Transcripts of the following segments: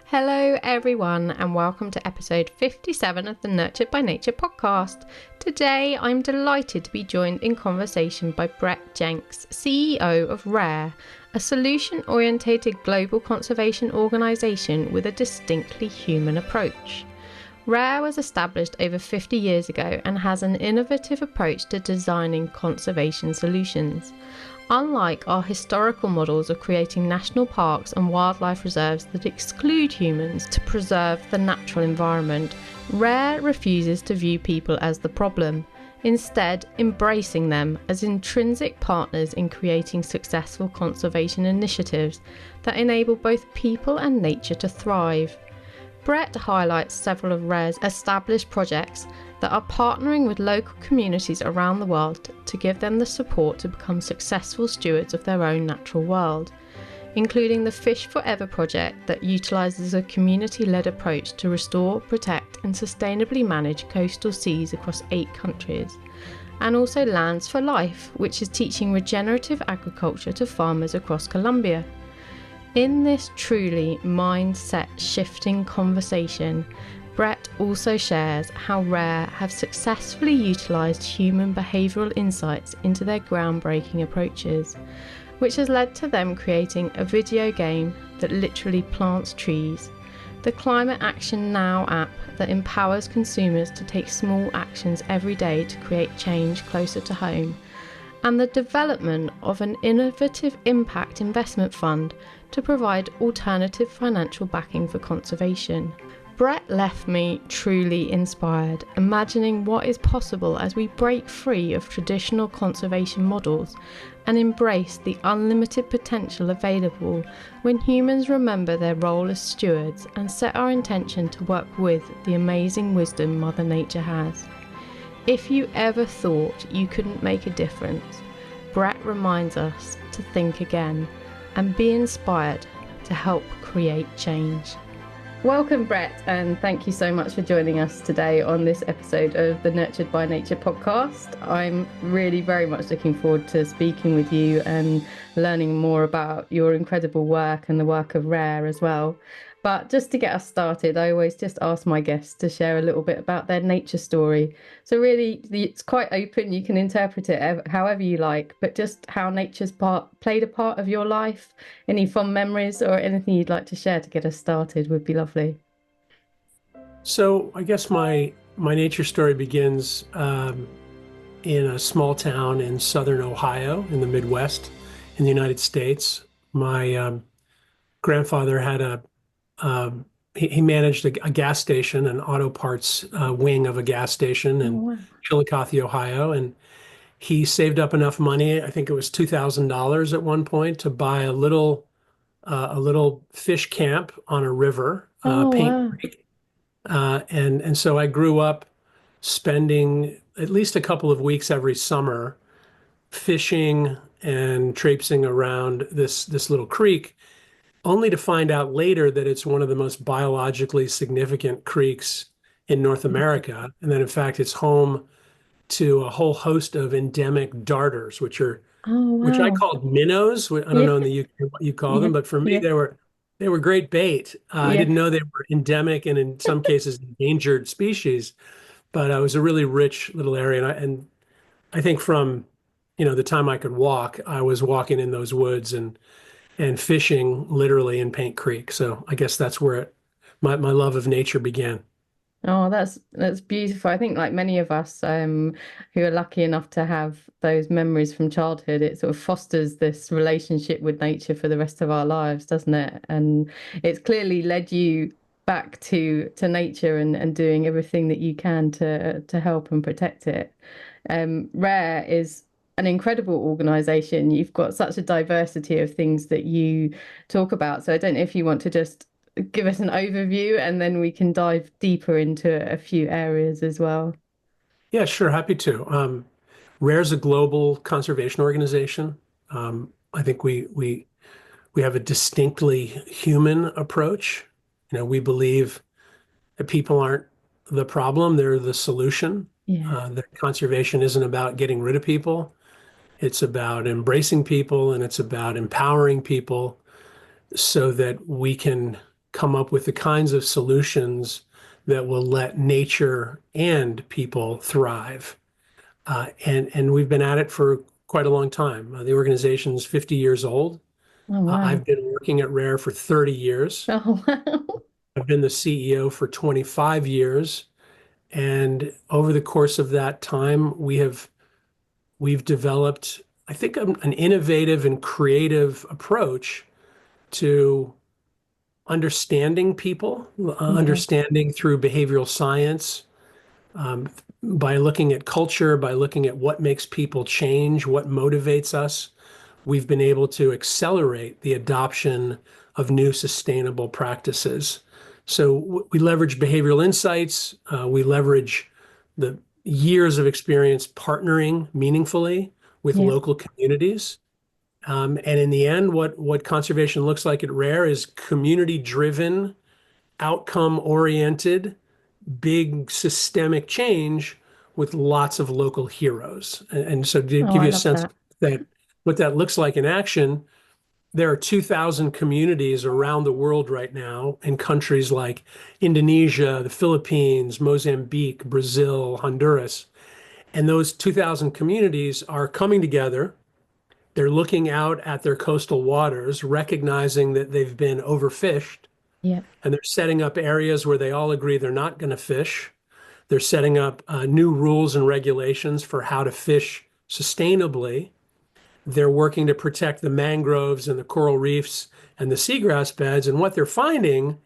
Hello, everyone, and welcome to episode 57 of the Nurtured by Nature podcast. Today, I'm delighted to be joined in conversation by Brett Jenks, CEO of RARE, a solution-orientated global conservation organisation with a distinctly human approach. RARE was established over 50 years ago and has an innovative approach to designing conservation solutions. Unlike our historical models of creating national parks and wildlife reserves that exclude humans to preserve the natural environment, RARE refuses to view people as the problem, instead embracing them as intrinsic partners in creating successful conservation initiatives that enable both people and nature to thrive. Brett highlights several of RARE's established projects that are partnering with local communities around the world to give them the support to become successful stewards of their own natural world, including the Fish Forever project that utilises a community-led approach to restore, protect and sustainably manage coastal seas across 8 countries, and also Lands for Life, which is teaching regenerative agriculture to farmers across Colombia. In this truly mindset-shifting conversation, Brett also shares how RARE have successfully utilised human behavioural insights into their groundbreaking approaches, which has led to them creating a video game that literally plants trees, the Climate Action Now app that empowers consumers to take small actions every day to create change closer to home, and the development of an innovative impact investment fund to provide alternative financial backing for conservation. Brett left me truly inspired, imagining what is possible as we break free of traditional conservation models and embrace the unlimited potential available when humans remember their role as stewards and set our intention to work with the amazing wisdom Mother Nature has. If you ever thought you couldn't make a difference, Brett reminds us to think again and be inspired to help create change. Welcome, Brett, and thank you so much for joining us today on this episode of the Nurtured by Nature podcast. I'm really very much looking forward to speaking with you and learning more about your incredible work and the work of RARE as well. But just to get us started, I always just ask my guests to share a little bit about their nature story. So really, it's quite open. You can interpret it however you like, but just how nature's played a part of your life, any fond memories or anything you'd like to share to get us started would be lovely. So I guess my nature story begins in a small town in southern Ohio in the Midwest in the United States. My grandfather had he managed a gas station, an auto parts wing of a gas station in Wow. Chillicothe, Ohio, and he saved up enough money. I think it was $2,000 at one point to buy a little fish camp on a river, Oh, Paint wow. Creek, and so I grew up spending at least a couple of weeks every summer fishing and traipsing around this little creek, only to find out later that it's one of the most biologically significant creeks in North America. And that in fact it's home to a whole host of endemic darters, Oh, which I wow. called minnows. I don't Yeah, know in the UK what you call yeah, them, but for me yeah, they were great bait. I yeah. didn't know they were endemic and in some cases endangered species, but it was a really rich little area. And I think from the time I could walk, I was walking in those woods and fishing literally in Paint Creek. So I guess that's where my love of nature began. Oh, that's beautiful. I think like many of us who are lucky enough to have those memories from childhood, it sort of fosters this relationship with nature for the rest of our lives, doesn't it? And it's clearly led you back to nature and doing everything that you can to help and protect it. RARE is an incredible organization. You've got such a diversity of things that you talk about. So I don't know if you want to just give us an overview and then we can dive deeper into a few areas as well. Yeah, sure, happy to. RARE's a global conservation organization. I think we have a distinctly human approach. We believe that people aren't the problem, they're the solution. Yeah. That conservation isn't about getting rid of people. It's about embracing people and it's about empowering people so that we can come up with the kinds of solutions that will let nature and people thrive. And we've been at it for quite a long time. The organization's 50 years old. Oh, wow. I've been working at Rare for 30 years. Oh, wow. I've been the CEO for 25 years. And over the course of that time, we've developed, I think, an innovative and creative approach to understanding people, Yeah. understanding through behavioral science, um, by looking at culture, by looking at what makes people change, what motivates us. We've been able to accelerate the adoption of new sustainable practices. So we leverage behavioral insights, we leverage the years of experience partnering meaningfully with Yeah. local communities. And in the end, what conservation looks like at Rare is community-driven, outcome-oriented, big systemic change with lots of local heroes. And so to Oh, give I you a love sense of that. that, what that looks like in action, there are 2,000 communities around the world right now in countries like Indonesia, the Philippines, Mozambique, Brazil, Honduras. And those 2,000 communities are coming together. They're looking out at their coastal waters, recognizing that they've been overfished, Yeah. and they're setting up areas where they all agree they're not going to fish. They're setting up new rules and regulations for how to fish sustainably. They're working to protect the mangroves and the coral reefs and the seagrass beds. And what they're finding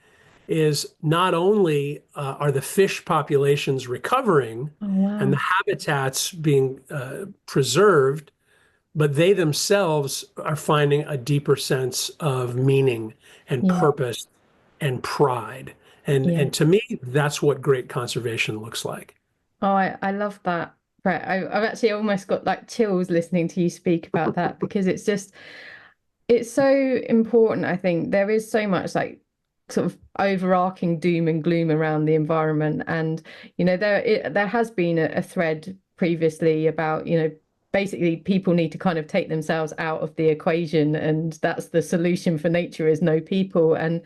is not only are the fish populations recovering Oh, and the wow. habitats being preserved, but they themselves are finding a deeper sense of meaning and Yeah. purpose and pride. And Yeah. to me, that's what great conservation looks like. Oh, I love that, Brett. I've actually almost got like chills listening to you speak about that because it's just, it's so important. I think there is so much like sort of overarching doom and gloom around the environment, and there has been a thread previously about basically people need to kind of take themselves out of the equation, and that's the solution for nature is no people. And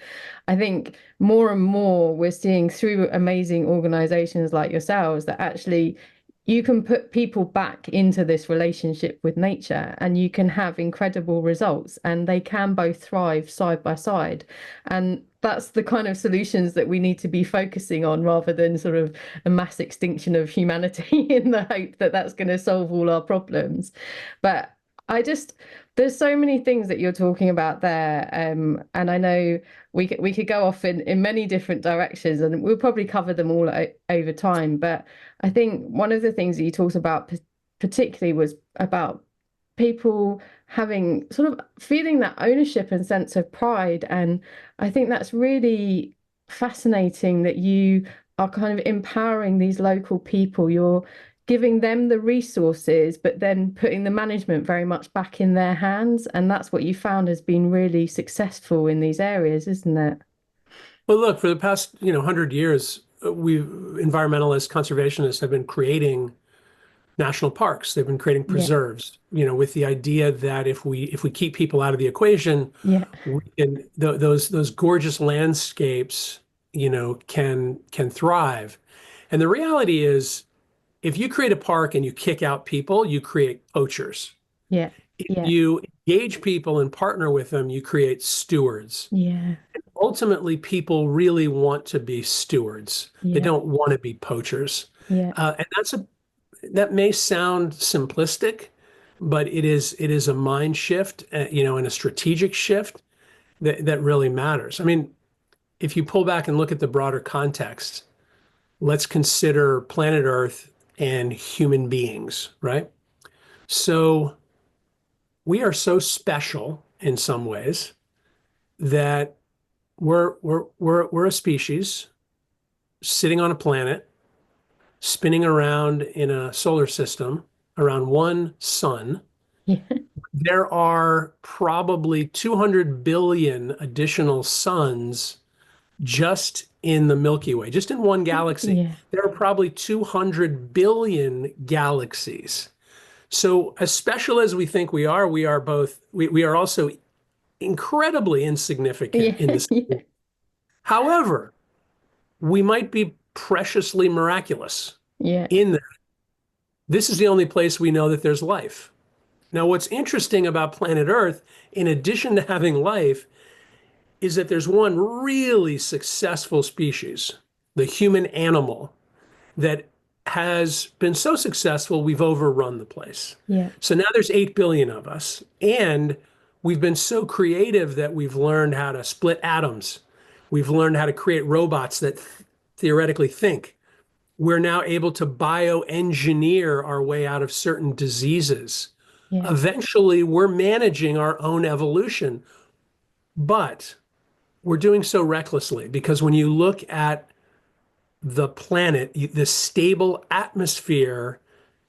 I think more and more we're seeing through amazing organizations like yourselves that actually you can put people back into this relationship with nature and you can have incredible results and they can both thrive side by side. And that's the kind of solutions that we need to be focusing on rather than sort of a mass extinction of humanity in the hope that that's going to solve all our problems. But I just, there's so many things that you're talking about there. And I know we could go off in many different directions and we'll probably cover them all over time. But I think one of the things that you talked about particularly was about people having sort of feeling that ownership and sense of pride. And I think that's really fascinating that you are kind of empowering these local people. You're giving them the resources, but then putting the management very much back in their hands. And that's what you found has been really successful in these areas, isn't it? Well, look, for the past, 100 years, we environmentalists, conservationists have been creating national parks. They've been creating Yeah, preserves, with the idea that if we keep people out of the equation, yeah, we can those gorgeous landscapes, can thrive. And the reality is, if you create a park and you kick out people, you create poachers. yeah, If yeah, you engage people and partner with them, you create stewards. yeah, Ultimately, people really want to be stewards. They yeah, don't want to be poachers. yeah, And that may sound simplistic, but it is a mind shift, and a strategic shift that really matters. I mean, if you pull back and look at the broader context, let's consider planet Earth and human beings, right? So we are so special in some ways that we're a species sitting on a planet, spinning around in a solar system around one sun. yeah, There are probably 200 billion additional suns just in the Milky Way, just in one galaxy. yeah, There are probably 200 billion galaxies. So, as special as we think we are we are also incredibly insignificant in yeah, this. yeah, However, we might be preciously miraculous Yeah. in that this is the only place we know that there's life. Now, what's interesting about planet Earth, in addition to having life, is that there's one really successful species, the human animal, that has been so successful we've overrun the place. Yeah. So now there's 8 billion of us, and we've been so creative that we've learned how to split atoms. We've learned how to create robots that theoretically think. We're now able to bioengineer our way out of certain diseases. Yeah. Eventually, we're managing our own evolution, but we're doing so recklessly because when you look at the planet, the stable atmosphere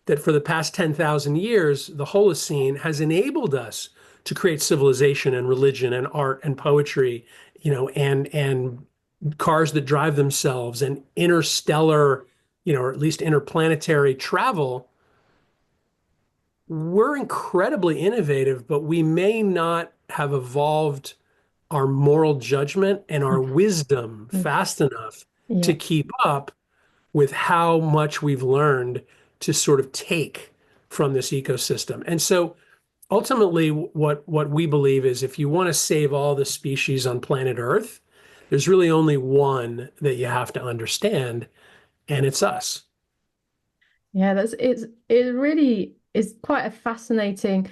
that for the past 10,000 years, the Holocene has enabled us to create civilization and religion and art and poetry, and cars that drive themselves and interstellar, or at least interplanetary travel. We're incredibly innovative, but we may not have evolved our moral judgment and our wisdom fast enough to Yeah. keep up with how much we've learned to sort of take from this ecosystem. And so ultimately, what we believe is if you want to save all the species on planet Earth, there's really only one that you have to understand, and it's us. Yeah, it really is quite a fascinating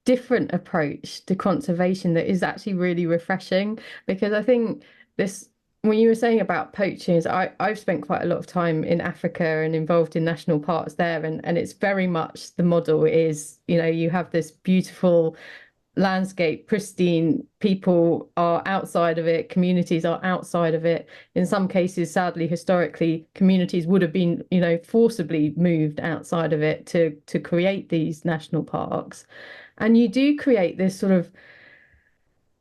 different approach to conservation that is actually really refreshing because I think this when you were saying about poaching is I've spent quite a lot of time in Africa and involved in national parks there and it's very much the model is you have this beautiful landscape, pristine, people are outside of it, communities are outside of it. In some cases, sadly, historically, communities would have been, forcibly moved outside of it to create these national parks. And you do create this sort of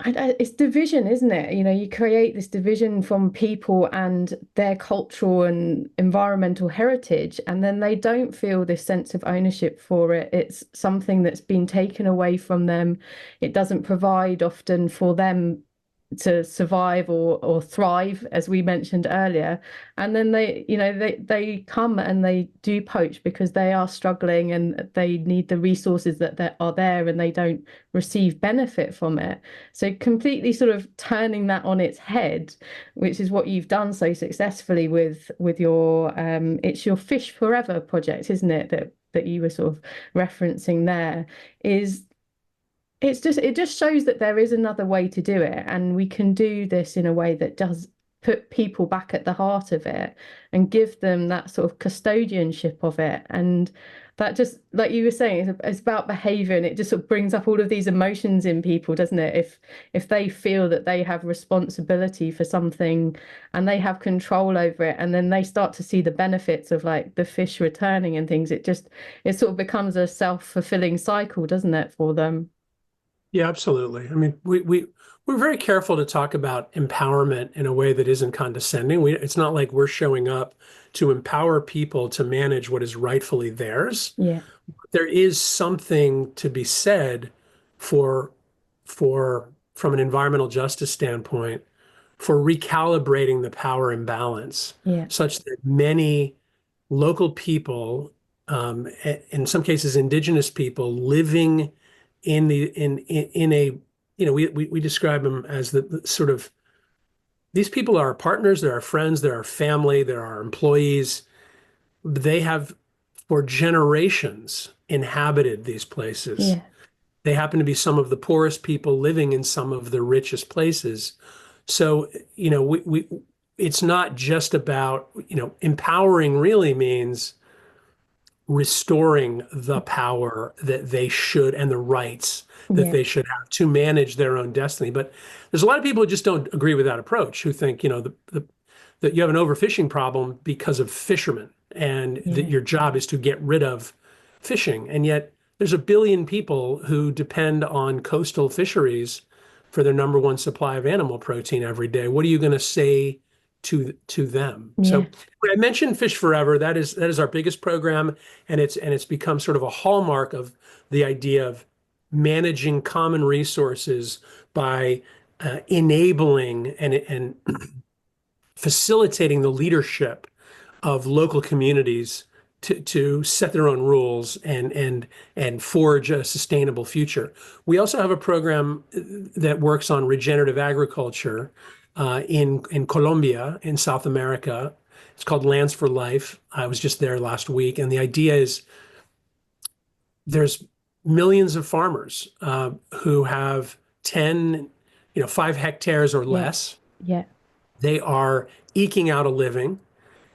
it's division, isn't it? You create this division from people and their cultural and environmental heritage, and then they don't feel this sense of ownership for it. It's something that's been taken away from them. It doesn't provide often for them to survive or thrive, as we mentioned earlier. And then they come and they do poach because they are struggling and they need the resources that are there and they don't receive benefit from it. So completely sort of turning that on its head, which is what you've done so successfully with your it's your Fish Forever project, isn't it? That you were sort of referencing there is it just shows that there is another way to do it, and we can do this in a way that does put people back at the heart of it and give them that sort of custodianship of it. And that just, like you were saying, it's about behavior, and it just sort of brings up all of these emotions in people, doesn't it? If they feel that they have responsibility for something and they have control over it, and then they start to see the benefits of like the fish returning and things, it sort of becomes a self-fulfilling cycle, doesn't it, for them? Yeah, absolutely. I mean, we're very careful to talk about empowerment in a way that isn't condescending. It's not like we're showing up to empower people to manage what is rightfully theirs. Yeah. There is something to be said for from an environmental justice standpoint for recalibrating the power imbalance Yeah. such that many local people, in some cases indigenous people living in a we describe them as the sort of these people are our partners, they're our friends, they're our family, they're our employees. They have for generations inhabited these places. Yeah. They happen to be some of the poorest people living in some of the richest places. So, we it's not just about, empowering really means restoring the power that they should and the rights that Yeah. they should have to manage their own destiny. But there's a lot of people who just don't agree with that approach, who think, that you have an overfishing problem because of fishermen and that Yeah. your job is to get rid of fishing. And yet there's a billion people who depend on coastal fisheries for their number one supply of animal protein every day. What are you going to say to them? So Yeah. when I mentioned Fish Forever, that is our biggest program, and it's become sort of a hallmark of the idea of managing common resources by enabling and facilitating the leadership of local communities to set their own rules and forge a sustainable future. We also have a program that works on regenerative agriculture in Colombia, in South America. It's called Lands for Life. I was just there last week, and the idea is there's millions of farmers who have 10, 5 hectares or Yeah. less. Yeah. They are eking out a living.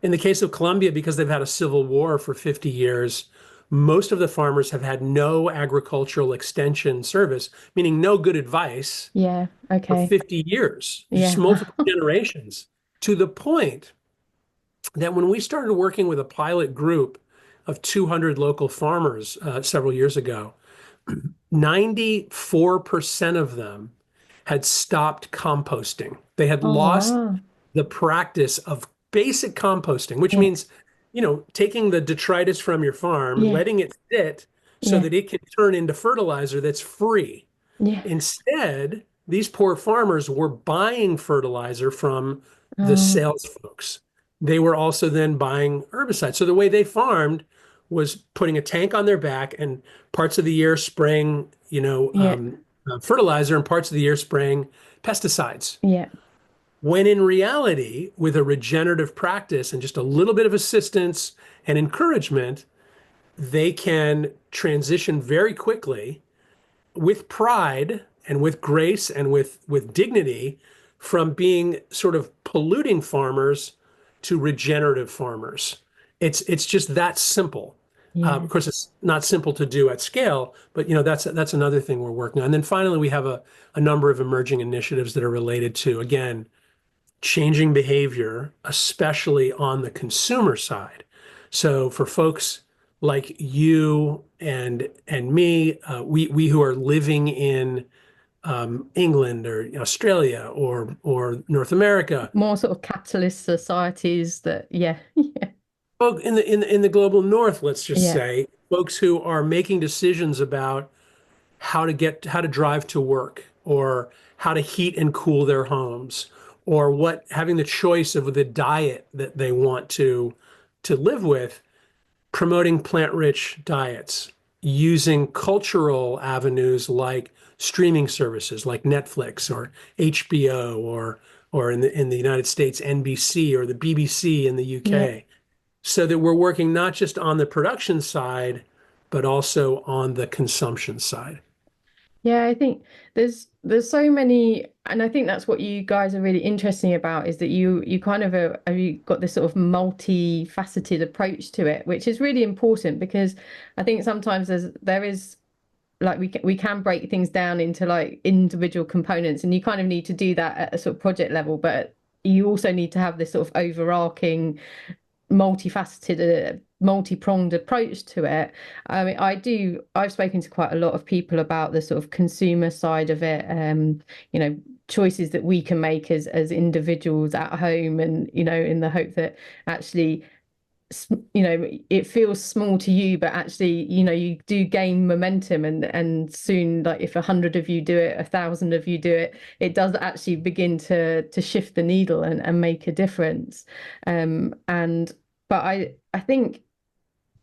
In the case of Colombia, because they've had a civil war for 50 years, most of the farmers have had no agricultural extension service, meaning no good advice Yeah. for Okay. 50 years, just Yeah. multiple generations, to the point that when we started working with a pilot group of 200 local farmers several years ago, 94% of them had stopped composting. They had Oh, lost wow. the practice of basic composting, which Yeah. means, taking the detritus from your farm, Yeah. letting it sit so Yeah. that it can turn into fertilizer that's free. Yeah. Instead, these poor farmers were buying fertilizer from the Oh, sales folks. They were also then buying herbicides. So the way they farmed was putting a tank on their back and parts of the year spraying, yeah. fertilizer and parts of the year spraying pesticides. Yeah. When in reality, with a regenerative practice and just a little bit of assistance and encouragement, they can transition very quickly with pride and with grace and with dignity from being sort of polluting farmers to regenerative farmers. It's just that simple. Yeah. Of course, it's not simple to do at scale, but that's another thing we're working on. And then finally, we have a number of emerging initiatives that are related to, again, changing behavior, especially on the consumer side. So for folks like you and me, we who are living in England or Australia or North America, More sort of capitalist societies that, yeah. Yeah. in the global North, let's just Yeah. say, folks who are making decisions about how to drive to work or how to heat and cool their homes or having the choice of the diet that they want to live with, promoting plant-rich diets, using cultural avenues like streaming services like Netflix or HBO or in the United States, NBC or the BBC in the Yeah. UK, so that we're working not just on the production side, but also on the consumption side. Yeah, I think there's so many, and I think that's what you guys are really interesting about is that you kind of have you got this sort of multifaceted approach to it, which is really important because I think sometimes there is like we can break things down into like individual components, and you kind of need to do that at a sort of project level, but you also need to have this sort of overarching multifaceted, multi-pronged approach to it. I mean, I've spoken to quite a lot of people about the sort of consumer side of it, choices that we can make as individuals at home, and, in the hope that actually, it feels small to you, but actually, you do gain momentum, and soon, like if 100 of you do it, 1,000 of you do it, it does actually begin to shift the needle and make a difference. But I think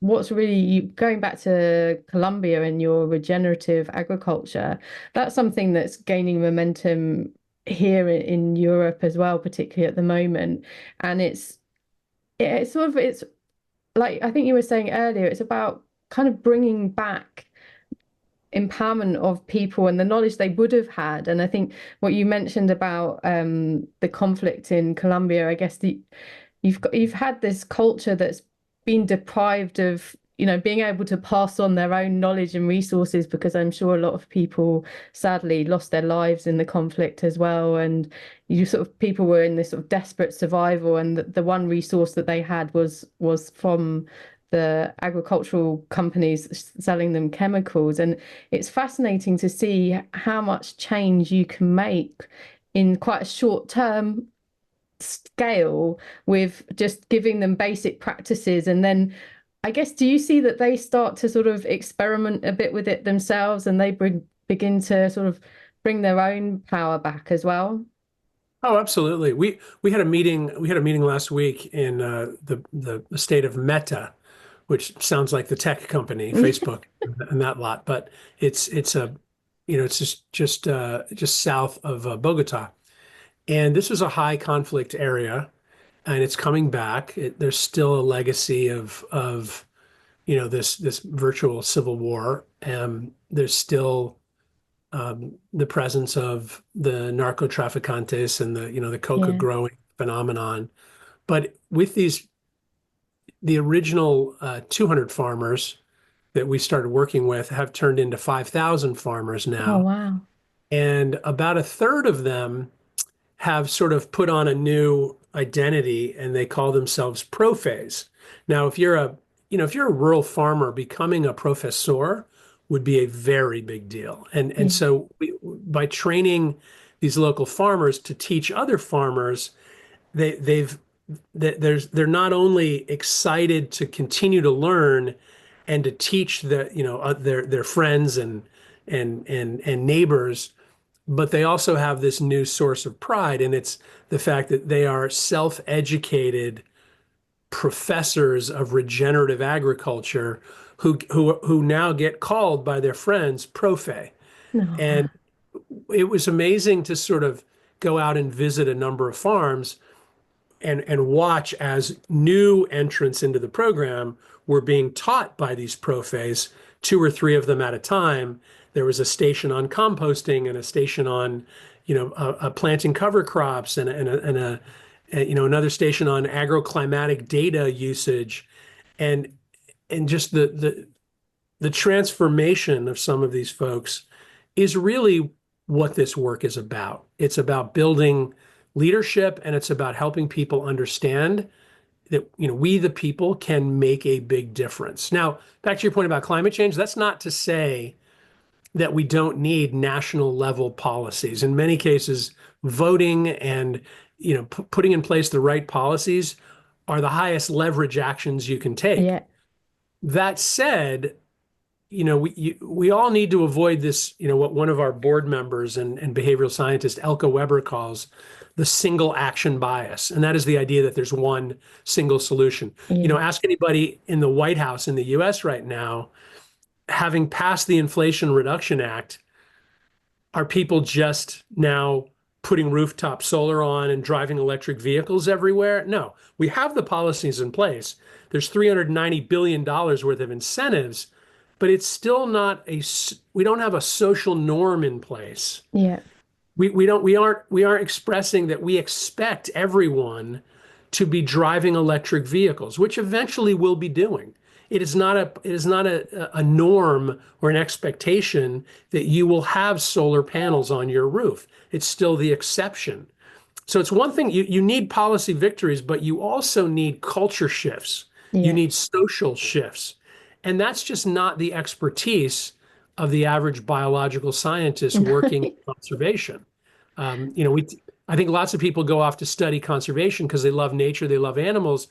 what's really going back to Colombia and your regenerative agriculture, that's something that's gaining momentum here in Europe as well, particularly at the moment. And it's like I think you were saying earlier, it's about kind of bringing back empowerment of people and the knowledge they would have had. And I think what you mentioned about the conflict in Colombia, I guess you've had this culture that's been deprived of being able to pass on their own knowledge and resources, because I'm sure a lot of people sadly lost their lives in the conflict as well, and people were in this sort of desperate survival, and the one resource that they had was from the agricultural companies selling them chemicals. And it's fascinating to see how much change you can make in quite a short term scale with just giving them basic practices. And then I guess, do you see that they start to sort of experiment a bit with it themselves, and they begin to sort of bring their own power back as well? Oh, absolutely. We had a meeting. We had a meeting last week in the state of Meta, which sounds like the tech company, Facebook, and that lot. But it's a, it's just south of Bogota, and this is a high conflict area, and it's coming back. There's still a legacy of this virtual civil war. There's still the presence of the narcotraficantes and the coca Yeah. growing phenomenon. But with the original 200 farmers that we started working with have turned into 5,000 farmers Oh, now. wow. And about a third of them have sort of put on a new identity and they call themselves profes. Now, if you're a rural farmer, becoming a professor would be a very big deal. And Yeah. so by training these local farmers to teach other farmers, they've they're not only excited to continue to learn and to teach their friends and neighbors, but they also have this new source of pride, and it's the fact that they are self-educated professors of regenerative agriculture who now get called by their friends profe. No, And wow. it was amazing to sort of go out and visit a number of farms and watch as new entrants into the program were being taught by these profes, two or three of them at a time. There was a station on composting and a station on, planting cover crops and another station on agroclimatic data usage, and just the transformation of some of these folks is really what this work is about. It's about building leadership and it's about helping people understand that we the people can make a big difference. Now, back to your point about climate change, that's not to say that we don't need national level policies. In many cases, voting and putting in place the right policies are the highest leverage actions you can take. Yeah. That said, we all need to avoid this, what one of our board members and behavioral scientist Elke Weber calls the single action bias. And that is the idea that there's one single solution. Yeah. Ask anybody in the White House in the US right now, having passed the Inflation Reduction Act, are people just now putting rooftop solar on and driving electric vehicles everywhere? No, we have the policies in place. There's $390 billion worth of incentives, but it's still not we don't have a social norm in place. Yeah. We aren't expressing that we expect everyone to be driving electric vehicles, which eventually we'll be doing. It is not a norm or an expectation that you will have solar panels on your roof. It's still the exception. So it's one thing, you need policy victories, but you also need culture shifts. You Yeah. need social shifts. And that's just not the expertise of the average biological scientist working in conservation. Um, you know, we, I think lots of people go off to study conservation because they love nature, they love animals,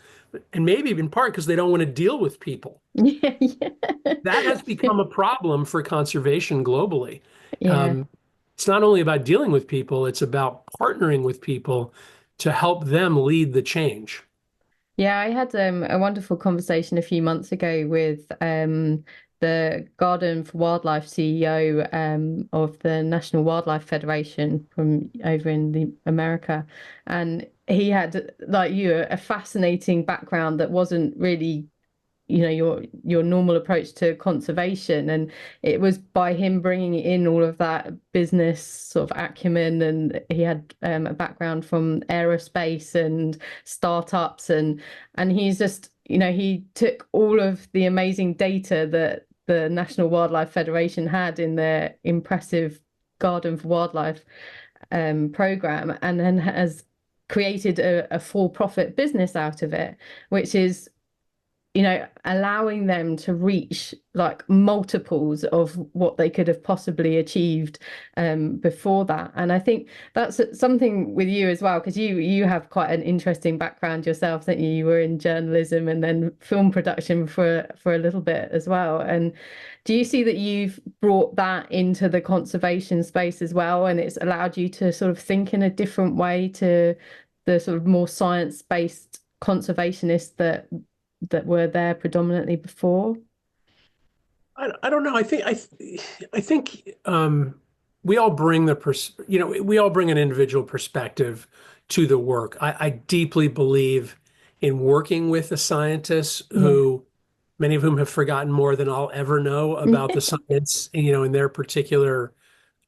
and maybe in part because they don't want to deal with people. Yeah. Yeah. That has become a problem for conservation globally. Yeah. Um, it's not only about dealing with people, it's about partnering with people to help them lead the change. Yeah, I had a wonderful conversation a few months ago with the Garden for Wildlife CEO of the National Wildlife Federation from over in the America, and he had, like you, a fascinating background that wasn't really your normal approach to conservation, and it was by him bringing in all of that business sort of acumen, and he had a background from aerospace and startups, and he's just he took all of the amazing data that the National Wildlife Federation had in their impressive Garden for Wildlife program, and then has created a for-profit business out of it, which is allowing them to reach like multiples of what they could have possibly achieved before that. And I think that's something with you as well, because you have quite an interesting background yourself, that you were in journalism and then film production for a little bit as well. And do you see that you've brought that into the conservation space as well, and it's allowed you to sort of think in a different way to the sort of more science-based conservationists that were there predominantly before? I don't know. I think we all bring we all bring an individual perspective to the work. I deeply believe in working with the scientists Yeah. who many of whom have forgotten more than I'll ever know about the science, in their particular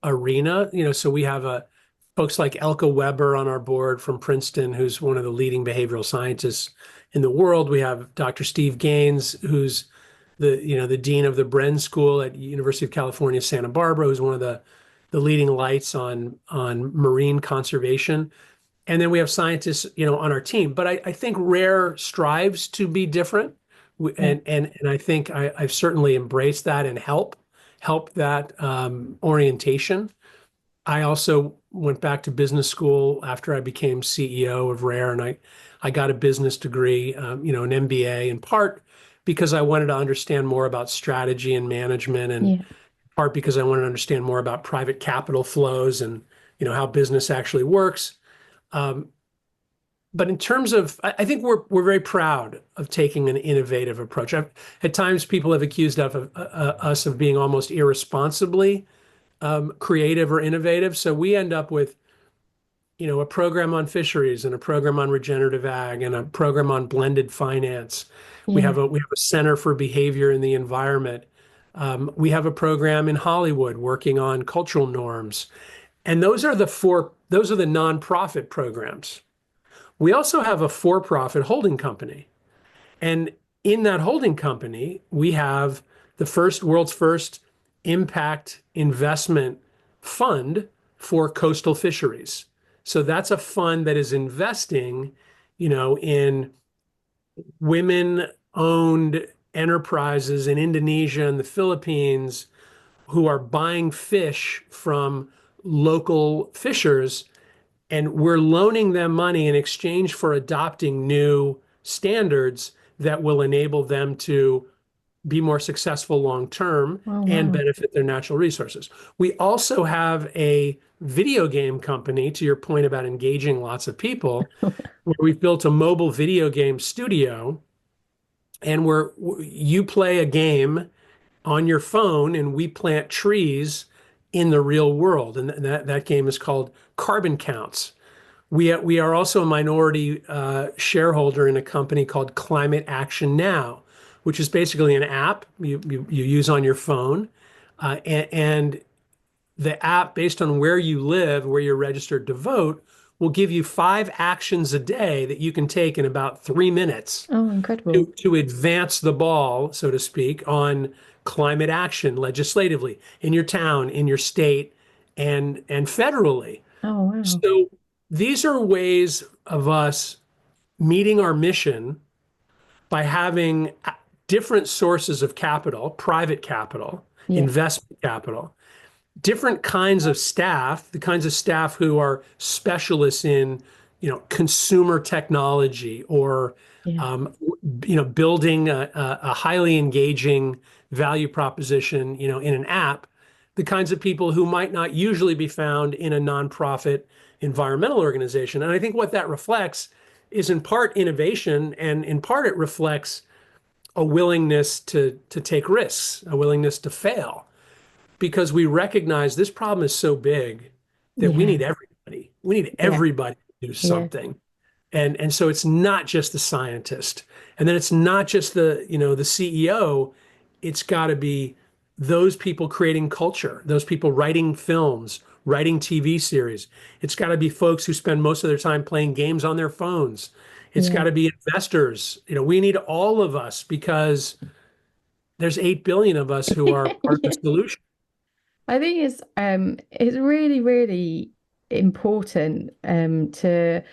arena. So we have folks like Elke Weber on our board from Princeton, who's one of the leading behavioral scientists in the world. We have Dr. Steve Gaines, who's the dean of the Bren School at University of California, Santa Barbara, who's one of the leading lights on marine conservation. And then we have scientists, on our team. But I think Rare strives to be different. Yeah. And I think I've certainly embraced that and help that orientation. I also went back to business school after I became CEO of Rare, and I got a business degree, an MBA, in part because I wanted to understand more about strategy and management, and Yeah. part because I wanted to understand more about private capital flows and how business actually works. Um, but in terms of, I think we're very proud of taking an innovative approach. At times, people have accused us of being almost irresponsibly creative or innovative. So we end up with, a program on fisheries and a program on regenerative ag and a program on blended finance. Yeah. We have a center for behavior in the environment. We have a program in Hollywood working on cultural norms. And those are the nonprofit programs. We also have a for-profit holding company. And in that holding company, we have the world's first impact investment fund for coastal fisheries. So that's a fund that is investing, in women-owned enterprises in Indonesia and the Philippines who are buying fish from local fishers, and we're loaning them money in exchange for adopting new standards that will enable them to be more successful long term Oh, and wow. benefit their natural resources. We also have a video game company, to your point about engaging lots of people, where we've built a mobile video game studio, and where you play a game on your phone and we plant trees in the real world. And that game is called Carbon Counts. We are also a minority shareholder in a company called Climate Action Now, which is basically an app you use on your phone. And the app, based on where you live, where you're registered to vote, will give you 5 actions a day that you can take in about 3 minutes Oh, incredible. to advance the ball, so to speak, on climate action legislatively in your town, in your state, and federally. Oh, wow. So these are ways of us meeting our mission by having different sources of capital, private capital, Yeah. investment capital, different kinds of staff, the kinds of staff who are specialists in, consumer technology or, Yeah. building a highly engaging value proposition, in an app, the kinds of people who might not usually be found in a nonprofit environmental organization. And I think what that reflects is in part innovation, and in part it reflects a willingness to take risks, a willingness to fail, because we recognize this problem is so big that we Yeah. need everybody. We need Yeah. everybody to do Yeah. something. And so it's not just the scientist, and then it's not just the CEO. It's got to be those people creating culture, those people writing films, writing TV series. It's got to be folks who spend most of their time playing games on their phones. It's got Yeah. to be investors. We need all of us, because there's 8 billion of us who are part of the Yeah. solution. I think it's really, really important to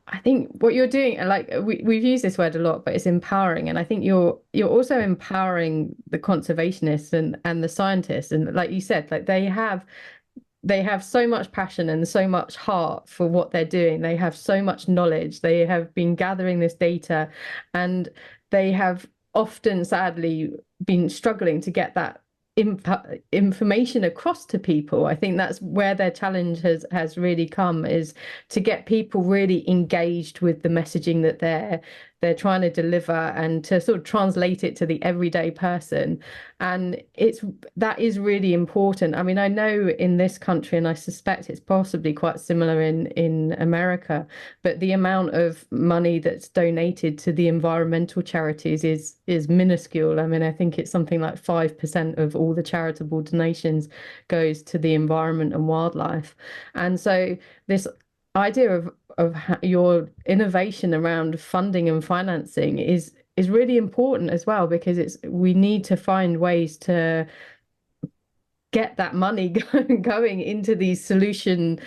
I think what you're doing, like we've used this word a lot, but it's empowering. And I think you're also empowering the conservationists and the scientists. And like you said, like they have so much passion and so much heart for what they're doing. They have so much knowledge. They have been gathering this data, and they have often, sadly, been struggling to get that information across to people. I think that's where their challenge has really come, is to get people really engaged with the messaging that they're trying to deliver, and to sort of translate it to the everyday person. And that is really important. I mean, I know in this country, and I suspect it's possibly quite similar in America, but the amount of money that's donated to the environmental charities is minuscule. I mean, I think it's something like 5% of all the charitable donations goes to the environment and wildlife. And so this idea of your innovation around funding and financing is really important as well, because we need to find ways to get that money going into these solution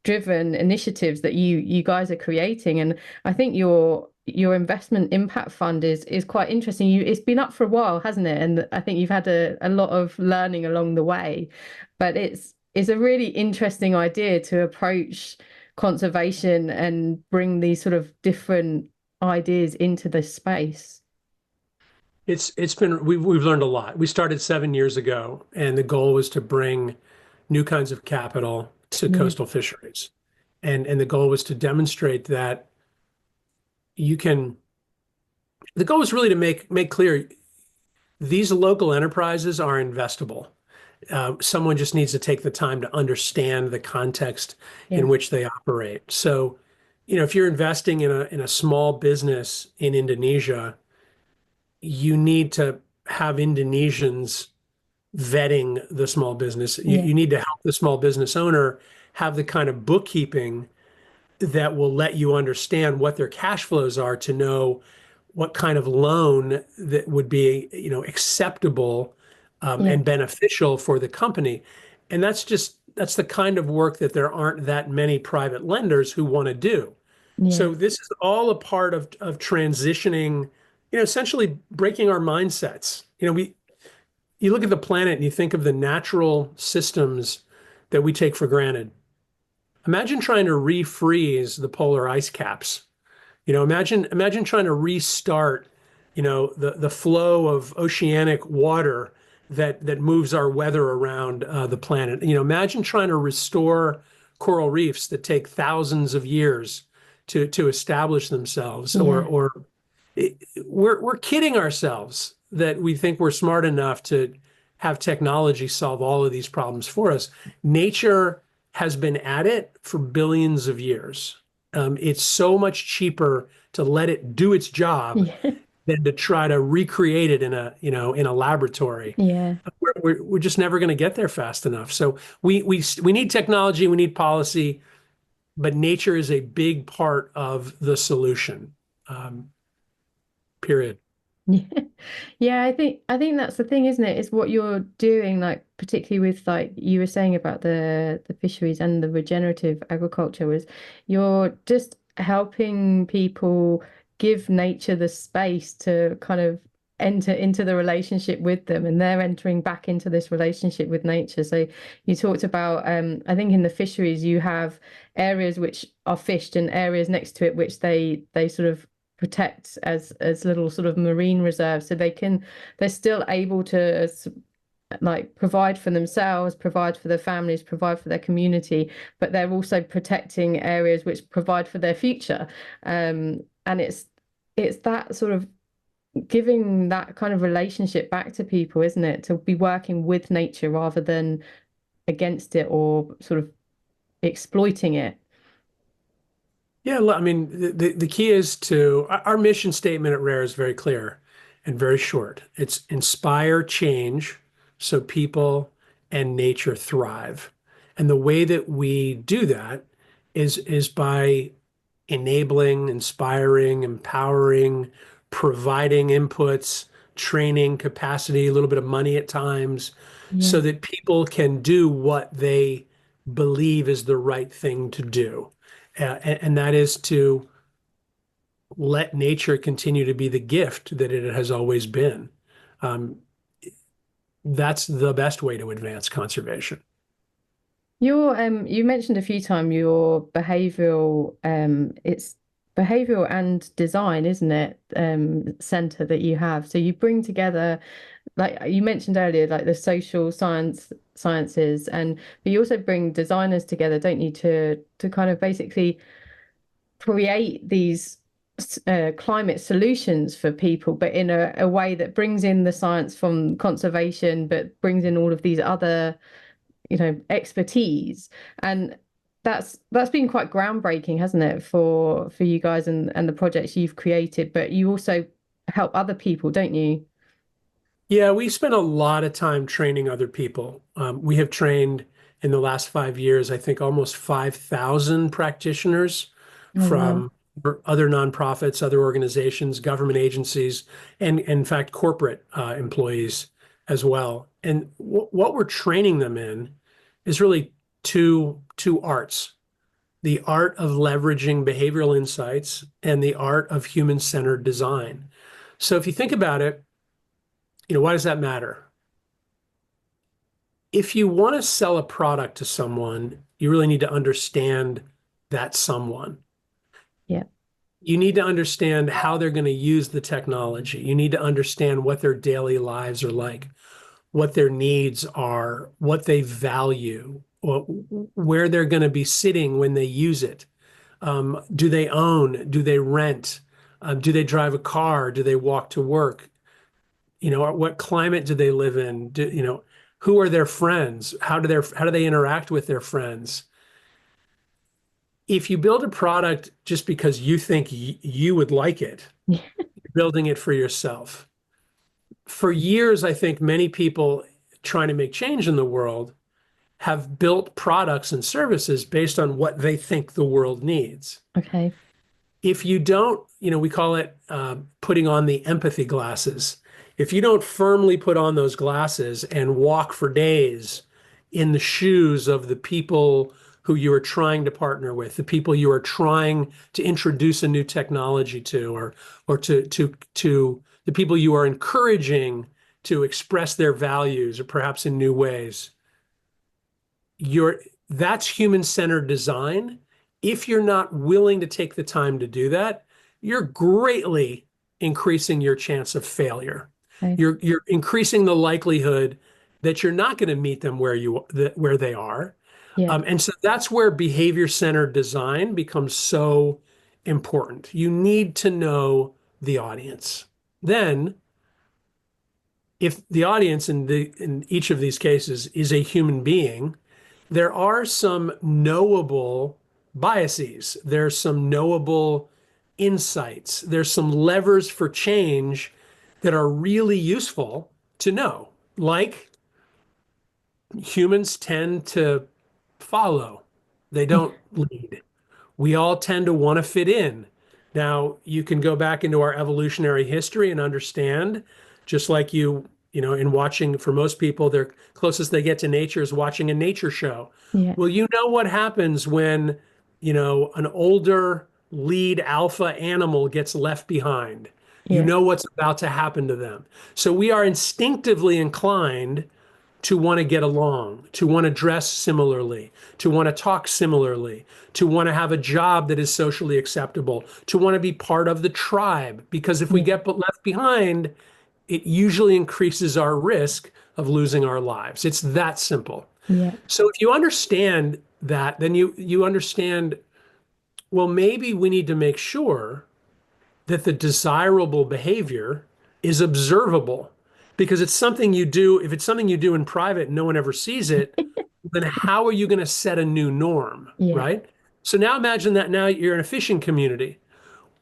driven initiatives that you guys are creating. And I think your investment impact fund is quite interesting. It's been up for a while, hasn't it? And I think you've had a lot of learning along the way, but it's a really interesting idea to approach conservation and bring these sort of different ideas into this space. It's been we've learned a lot. We started 7 years ago, and the goal was to bring new kinds of capital to Yeah, coastal fisheries. And the goal was to demonstrate that you can, the goal was really to make clear these local enterprises are investable. Someone just needs to take the time to understand the context yeah, in which they operate. So, if you're investing in a small business in Indonesia, you need to have Indonesians vetting the small business. You, yeah, you need to help the small business owner have the kind of bookkeeping that will let you understand what their cash flows are, to know what kind of loan that would be, acceptable yeah, and beneficial for the company. And that's the kind of work that there aren't that many private lenders who want to do. yeah, So this is all a part of transitioning, essentially breaking our mindsets. You look at the planet and you think of the natural systems that we take for granted. Imagine trying to refreeze the polar ice caps. Imagine trying to restart, the flow of oceanic water that moves our weather around the planet. Imagine trying to restore coral reefs that take thousands of years to establish themselves. Or yeah, or we're kidding ourselves that we think we're smart enough to have technology solve all of these problems for us. Nature has been at it for billions of years. It's so much cheaper to let it do its job yeah, than to try to recreate it in a laboratory. yeah. We're just never going to get there fast enough. So we need technology, we need policy, but nature is a big part of the solution. Um, period. Yeah. Yeah, I think that's the thing, isn't it? It's what you're doing, like particularly with, like you were saying about the fisheries and the regenerative agriculture, was you're just helping people give nature the space to kind of enter into the relationship with them, and they're entering back into this relationship with nature. So you talked about I think in the fisheries you have areas which are fished and areas next to it which they sort of protect as little sort of marine reserves, so they're still able to like provide for themselves, provide for their families, provide for their community, but they're also protecting areas which provide for their future. And it's that sort of giving that kind of relationship back to people, isn't it? To be working with nature rather than against it or sort of exploiting it. Yeah, I mean, the key is our mission statement at Rare is very clear and very short. It's inspire change so people and nature thrive. And the way that we do that is by enabling, inspiring, empowering, providing inputs, training, capacity, a little bit of money at times, so Yeah, that people can do what they believe is the right thing to do. And that is to let nature continue to be the gift that it has always been. Um, that's the best way to advance conservation. You mentioned a few times your behavioral it's behavioral and design, isn't it? Center that you have. So you bring together, like you mentioned earlier, like the social sciences, and but you also bring designers together, don't you, to kind of basically create these climate solutions for people, but in a way that brings in the science from conservation, but brings in all of these other, expertise. And that's been quite groundbreaking, hasn't it, for you guys and the projects you've created, but you also help other people, don't you? Yeah, we spend a lot of time training other people. We have trained in the last 5 years, I think almost 5,000 practitioners Oh, wow. from other nonprofits, other organizations, government agencies, and in fact, corporate employees as well. And what we're training them in is really two arts: the art of leveraging behavioral insights and the art of human-centered design. So if you think about it, why does that matter? If you want to sell a product to someone, you really need to understand that someone. Yeah. You need to understand how they're going to use the technology. You need to understand what their daily lives are like, what their needs are, what they value, where they're going to be sitting when they use it. Do they own? Do they rent? Do they drive a car? Do they walk to work? What climate do they live in? Who are their friends? How do they interact with their friends? If you build a product just because you think you would like it, you're building it for yourself. For years, I think many people trying to make change in the world have built products and services based on what they think the world needs. Okay. If you don't, we call it putting on the empathy glasses. If you don't firmly put on those glasses and walk for days in the shoes of the people who you are trying to partner with, the people you are trying to introduce a new technology to, or to the people you are encouraging to express their values, or perhaps in new ways, that's human-centered design. If you're not willing to take the time to do that, you're greatly increasing your chance of failure. Okay. You're increasing the likelihood that you're not going to meet them where they are. Yeah. And so that's where behavior-centered design becomes so important. You need to know the audience. Then, if the audience in each of these cases is a human being, there are some knowable biases. There's some knowable insights. There's some levers for change that are really useful to know. Like, humans tend to follow, they don't lead. We all tend to want to fit in. Now, you can go back into our evolutionary history and understand, just like in watching, for most people, their closest they get to nature is watching a nature show. Yeah. Well, you know what happens when, an older lead alpha animal gets left behind. You Yeah. know what's about to happen to them. So we are instinctively inclined to want to get along, to want to dress similarly, to want to talk similarly, to want to have a job that is socially acceptable, to want to be part of the tribe. Because if we Yeah. get left behind, it usually increases our risk of losing our lives. It's that simple. Yeah. So if you understand that, then you understand, well, maybe we need to make sure that the desirable behavior is observable, because it's something you do. If it's something you do in private and no one ever sees it, then how are you going to set a new norm, Yeah. right? So now imagine that now you're in a fishing community.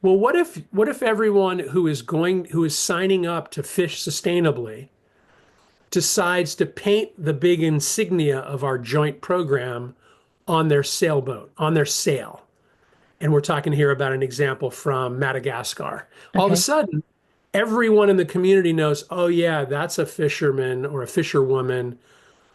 Well, what if everyone who is signing up to fish sustainably decides to paint the big insignia of our joint program on their sailboat, on their sail? And we're talking here about an example from Madagascar. All of a Okay. sudden, everyone in the community knows, oh yeah, that's a fisherman or a fisherwoman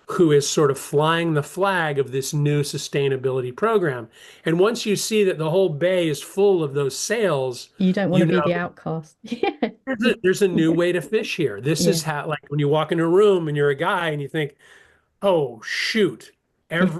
who is sort of flying the flag of this new sustainability program. And once you see that the whole bay is full of those sails, You don't want to you be know the outcast. Yeah. there's a new way to fish here. This Yeah. is how, like when you walk into a room and you're a guy and you think, oh, shoot,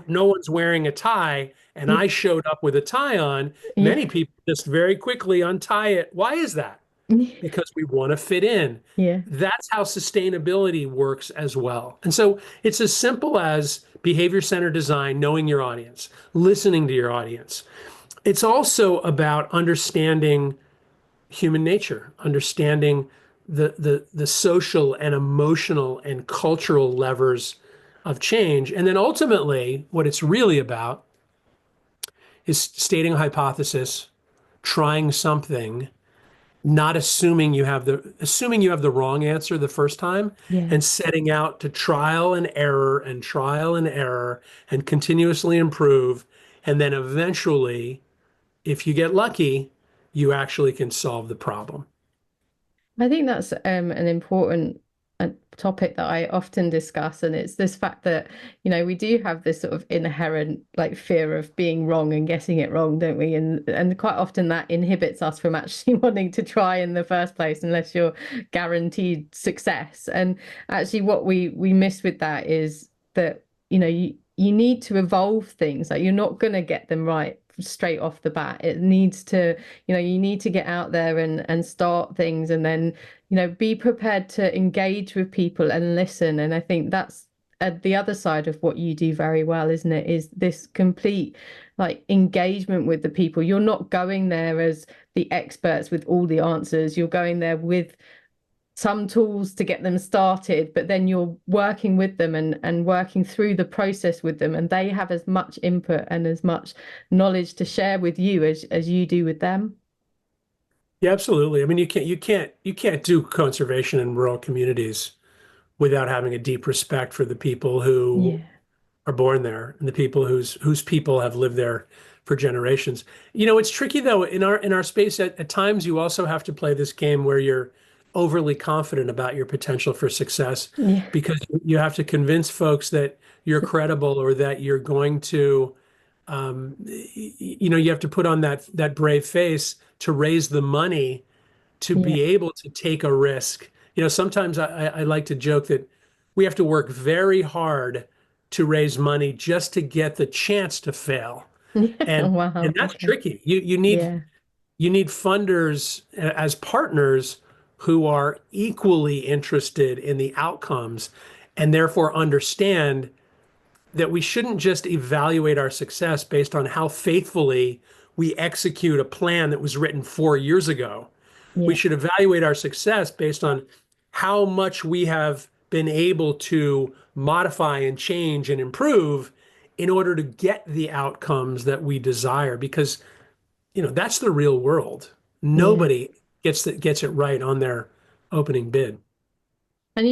no one's wearing a tie, and Yeah. I showed up with a tie on. Yeah. Many people just very quickly untie it. Why is that? Because we want to fit in. Yeah. That's how sustainability works as well. And so it's as simple as behavior centered design, knowing your audience, listening to your audience. It's also about understanding human nature, understanding the social and emotional and cultural levers of change. And then ultimately, what it's really about is stating a hypothesis, trying something, not assuming you have the wrong answer the first time, Yeah. and setting out to trial and error and continuously improve. And then eventually, if you get lucky, you actually can solve the problem. I think that's an important topic that I often discuss, and it's this fact that, we do have this sort of inherent like fear of being wrong and getting it wrong, don't we? And quite often that inhibits us from actually wanting to try in the first place, unless you're guaranteed success. And actually, what we miss with that is that, you need to evolve things. Like you're not going to get them right straight off the bat. It needs to, you need to get out there and start things, and then, be prepared to engage with people and listen. And I think that's the other side of what you do very well, isn't it? Is this complete like engagement with the people. You're not going there as the experts with all the answers. You're going there with some tools to get them started, but then you're working with them and working through the process with them, and they have as much input and as much knowledge to share with you as you do with them. Yeah, absolutely. I mean, you can't do conservation in rural communities without having a deep respect for the people who Yeah. are born there and the people whose people have lived there for generations. It's tricky though in our space at times you also have to play this game where you're overly confident about your potential for success Yeah. because you have to convince folks that you're credible or that you're going to you have to put on that brave face to raise the money to Yeah. be able to take a risk. Sometimes I like to joke that we have to work very hard to raise money just to get the chance to fail. Yeah. And Wow. and that's Okay. tricky. You Yeah. need funders as partners who are equally interested in the outcomes and therefore understand that we shouldn't just evaluate our success based on how faithfully we execute a plan that was written 4 years ago. We Yeah. should evaluate our success based on how much we have been able to modify and change and improve in order to get the outcomes that we desire. Because, that's the real world. Yeah. Nobody gets it right on their opening bid. And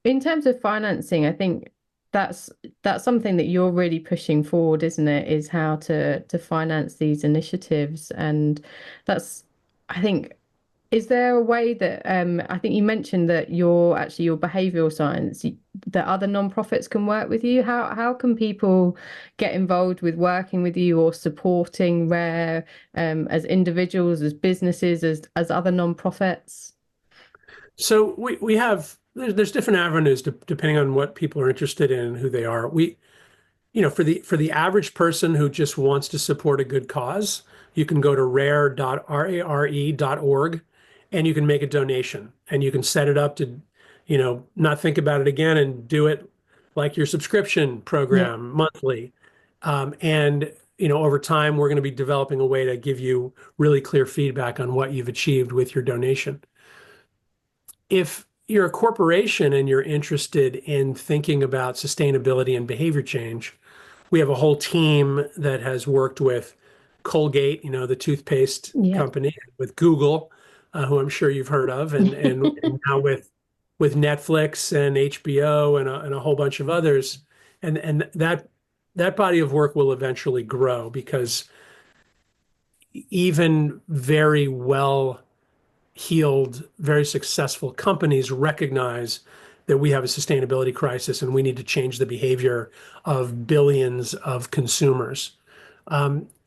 in terms of financing, I think that's that's something that you're really pushing forward, isn't it? Is how to finance these initiatives. And that's, I think, is there a way that I think you mentioned that your behavioral science, that other nonprofits can work with you? How can people get involved with working with you or supporting Rare, as individuals, as businesses, as other nonprofits? So we have there's different avenues depending on what people are interested in and who they are. For the average person who just wants to support a good cause, you can go to rare.org and you can make a donation and you can set it up to, not think about it again and do it like your subscription Yeah. program monthly. And over time, we're going to be developing a way to give you really clear feedback on what you've achieved with your donation. If you're a corporation and you're interested in thinking about sustainability and behavior change, we have a whole team that has worked with Colgate, the toothpaste Yeah. company, with Google, who I'm sure you've heard of, and now with Netflix and HBO and a whole bunch of others, and that body of work will eventually grow because even very well heeled, very successful companies recognize that we have a sustainability crisis and we need to change the behavior of billions of consumers.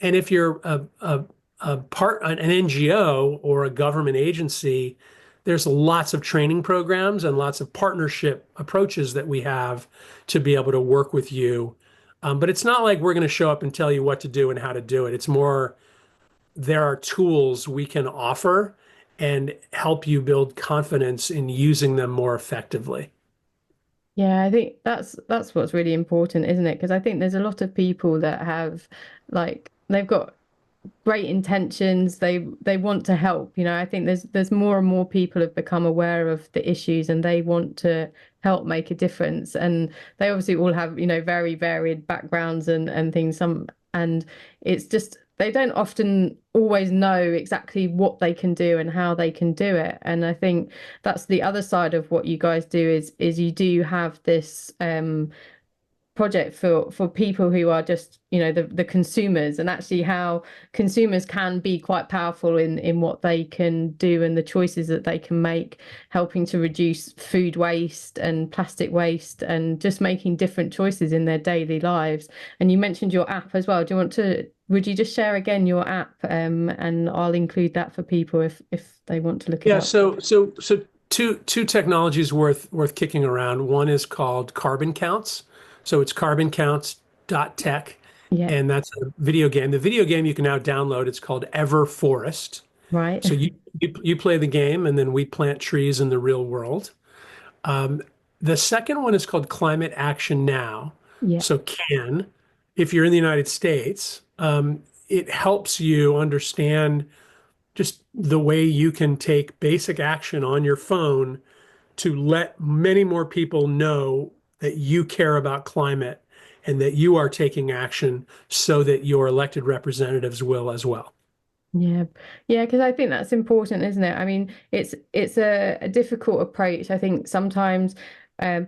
And if you're an NGO or a government agency, there's lots of training programs and lots of partnership approaches that we have to be able to work with you. But it's not like we're going to show up and tell you what to do and how to do it. It's more there are tools we can offer and help you build confidence in using them more effectively. Yeah, I think that's what's really important, isn't it? Because I think there's a lot of people that have they've got great intentions. They want to help. I think there's more and more people have become aware of the issues and they want to help make a difference. And they obviously all have, very varied backgrounds and things. And it's just they don't often always know exactly what they can do and how they can do it. And I think that's the other side of what you guys do is you do have this project for people who are just the consumers, and actually how consumers can be quite powerful in what they can do and the choices that they can make, helping to reduce food waste and plastic waste and just making different choices in their daily lives. And you mentioned your app as well. Would you just share again your app, and I'll include that for people if they want to look it Yeah, up. so two technologies worth kicking around. One is called Carbon Counts. So it's carboncounts.tech, Yeah, and that's a video game. The video game you can now download. It's called Ever Forest. right. So you play the game, and then we plant trees in the real world. Um, the second one is called Climate Action Now. Yeah, So if you're in the United States, it helps you understand just the way you can take basic action on your phone to let many more people know that you care about climate and that you are taking action so that your elected representatives will as well. yeah, yeah, because I think that's important, isn't it? I mean, it's a difficult approach. I think sometimes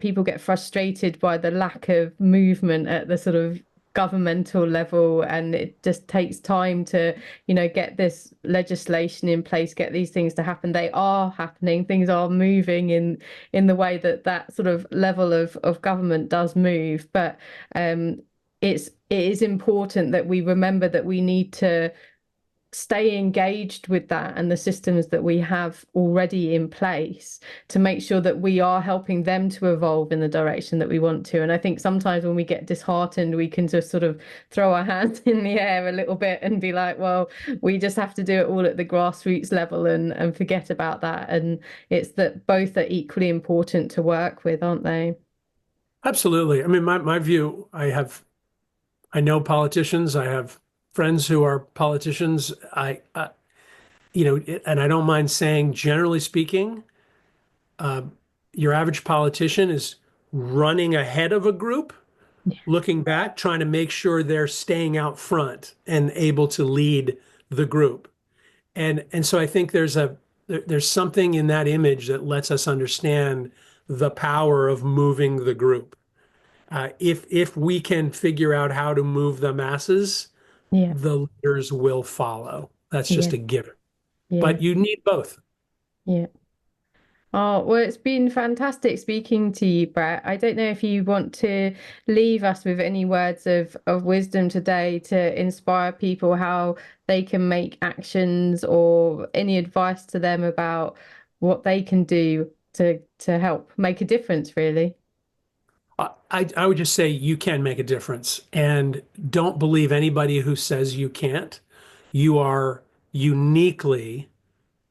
people get frustrated by the lack of movement at the sort of governmental level, and it just takes time to, get this legislation in place, get these things to happen. They are happening, things are moving in the way that sort of level of government does move. But it is important that we remember that we need to stay engaged with that and the systems that we have already in place to make sure that we are helping them to evolve in the direction that we want to. And I think sometimes when we get disheartened, we can just sort of throw our hands in the air a little bit and be like, well, we just have to do it all at the grassroots level and forget about that. And it's that both are equally important to work with, aren't they? Absolutely. I mean, my view, I know politicians, I have friends who are politicians. And I don't mind saying, generally speaking, uh, your average politician is running ahead of a group, looking back, trying to make sure they're staying out front and able to lead the group. And so I think there's something in that image that lets us understand the power of moving the group. If we can figure out how to move the masses, Yeah, the leaders will follow. That's yeah, just a given. yeah, But you need both. yeah. Oh, well, it's been fantastic speaking to you, Brett. I don't know if you want to leave us with any words of wisdom today to inspire people how they can make actions, or any advice to them about what they can do to help make a difference, really. I would just say you can make a difference, and don't believe anybody who says you can't. You are uniquely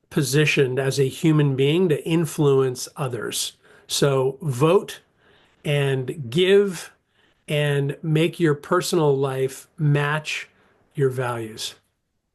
positioned as a human being to influence others. So vote and give and make your personal life match your values.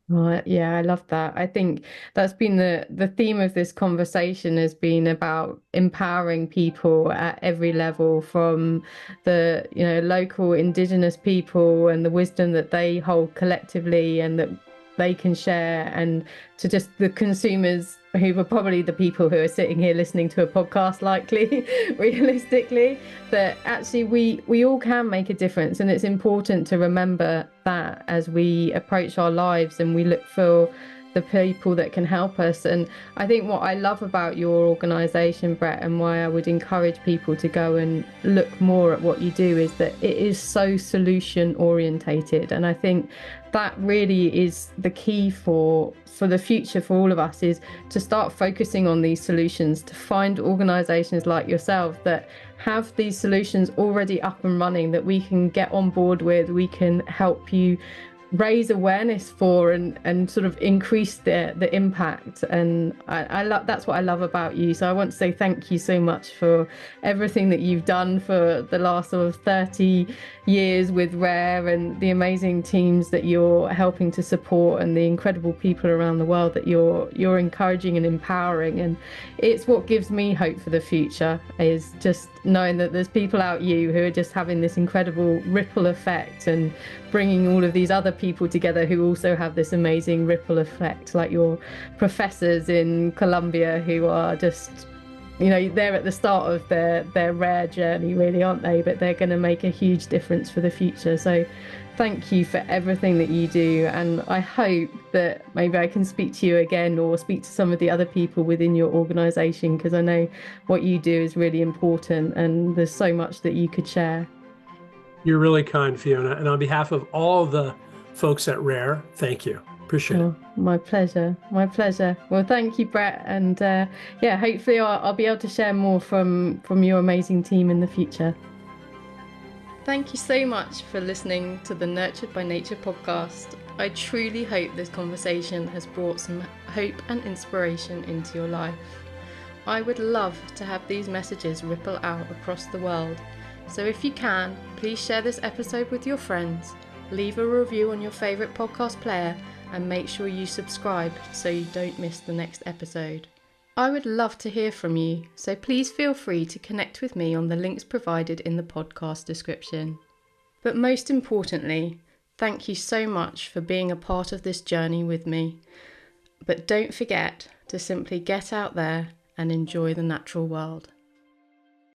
Right, yeah, I love that. I think that's been the theme of this conversation, has been about empowering people at every level, from the, local indigenous people and the wisdom that they hold collectively and that they can share, and to just the consumers who were probably the people who are sitting here listening to a podcast, likely, realistically, that actually we all can make a difference. And it's important to remember that as we approach our lives and we look for the people that can help us. And I think what I love about your organisation, Brett, and why I would encourage people to go and look more at what you do, is that it is so solution orientated. And I think that really is the key for the future for all of us, is to start focusing on these solutions, to find organisations like yourself that have these solutions already up and running that we can get on board with, we can help you raise awareness for and sort of increase the impact. And I love, that's what I love about you. So I want to say thank you so much for everything that you've done for the last sort of 30 years with Rare, and the amazing teams that you're helping to support, and the incredible people around the world that you're encouraging and empowering. And it's what gives me hope for the future, is just knowing that there's people out you who are just having this incredible ripple effect and bringing all of these other people together who also have this amazing ripple effect, like your professors in Colombia, who are just, you know, they're at the start of their Rare journey, really, aren't they? But they're going to make a huge difference for the future. So thank you for everything that you do. And I hope that maybe I can speak to you again, or speak to some of the other people within your organisation, because I know what you do is really important and there's so much that you could share. You're really kind, Fiona. And on behalf of all the folks at Rare, thank you. Appreciate it. My pleasure. My pleasure. Well, thank you, Brett. And yeah, hopefully I'll be able to share more from your amazing team in the future. Thank you so much for listening to the Nurtured by Nature podcast. I truly hope this conversation has brought some hope and inspiration into your life. I would love to have these messages ripple out across the world. So if you can, please share this episode with your friends, leave a review on your favourite podcast player, and make sure you subscribe so you don't miss the next episode. I would love to hear from you, so please feel free to connect with me on the links provided in the podcast description. But most importantly, thank you so much for being a part of this journey with me. But don't forget to simply get out there and enjoy the natural world.